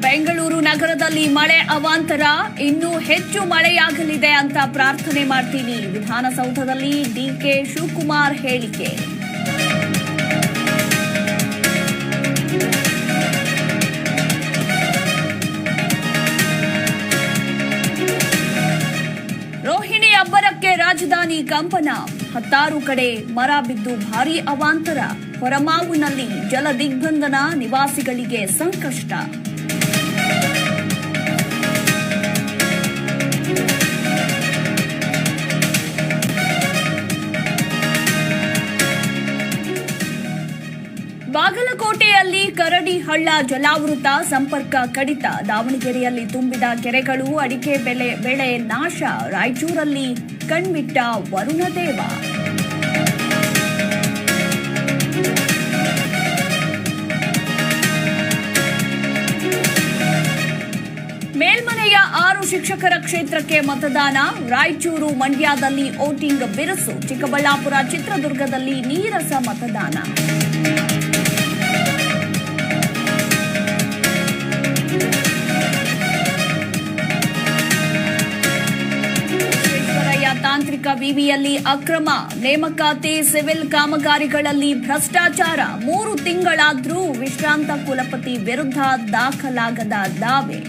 ಬೆಂಗಳೂರು ನಗರದಲ್ಲಿ ಮಳೆ ಅವಾಂತರ, ಇನ್ನೂ ಹೆಚ್ಚು ಮಳೆಯಾಗಲಿದೆ ಅಂತ ಪ್ರಾರ್ಥನೆ ಮಾಡ್ತೀನಿ. ವಿಧಾನಸೌಧದಲ್ಲಿ ಡಿಕೆ ಶಿವಕುಮಾರ್ ಹೇಳಿಕೆ. ರೋಹಿಣಿ ಅಬ್ಬರಕ್ಕೆ ರಾಜಧಾನಿ ಕಂಪನ, 10 ಕಡೆ ಮರ ಬಿದ್ದು ಭಾರೀ ಅವಾಂತರ. ಹೊರಮಾವಿನಲ್ಲಿ ಜಲ ದಿಗ್ಬಂಧನ, ನಿವಾಸಿಗಳಿಗೆ ಸಂಕಷ್ಟ. ಬಾಗಲಕೋಟೆಯಲ್ಲಿ ಕರಡಿ ಹಳ್ಳ ಜಲಾವೃತ, ಸಂಪರ್ಕ ಕಡಿತ. ದಾವಣಗೆರೆಯಲ್ಲಿ ತುಂಬಿದ ಕೆರೆಗಳು, ಅಡಿಕೆ ಬೆಳೆ ನಾಶ. ರಾಯಚೂರಲ್ಲಿ ಕಣ್ಬಿಟ್ಟ ವರುಣದೇವ. ಮೇಲ್ಮನೆಯ 6 ಶಿಕ್ಷಕರ ಕ್ಷೇತ್ರಕ್ಕೆ ಮತದಾನ. ರಾಯಚೂರು ಮಂಡ್ಯದಲ್ಲಿ ವೋಟಿಂಗ್ ಬಿರುಸು. ಚಿಕ್ಕಬಳ್ಳಾಪುರ ಚಿತ್ರದುರ್ಗದಲ್ಲಿ ನೀರಸ ಮತದಾನ. ತಾಂತ್ರಿಕ ವಿವಿಯಲ್ಲಿ ಅಕ್ರಮ, ನೇಮಕಾತಿ, ಸಿವಿಲ್ ಕಾಮಗಾರಿಗಳಲ್ಲಿ ಭ್ರಷ್ಟಾಚಾರ. 3 ತಿಂಗಳಾದ್ರೂ ವಿಶ್ರಾಂತ ಕುಲಪತಿ ವಿರುದ್ಧ ದಾಖಲಾಗದ ದಾವೆ.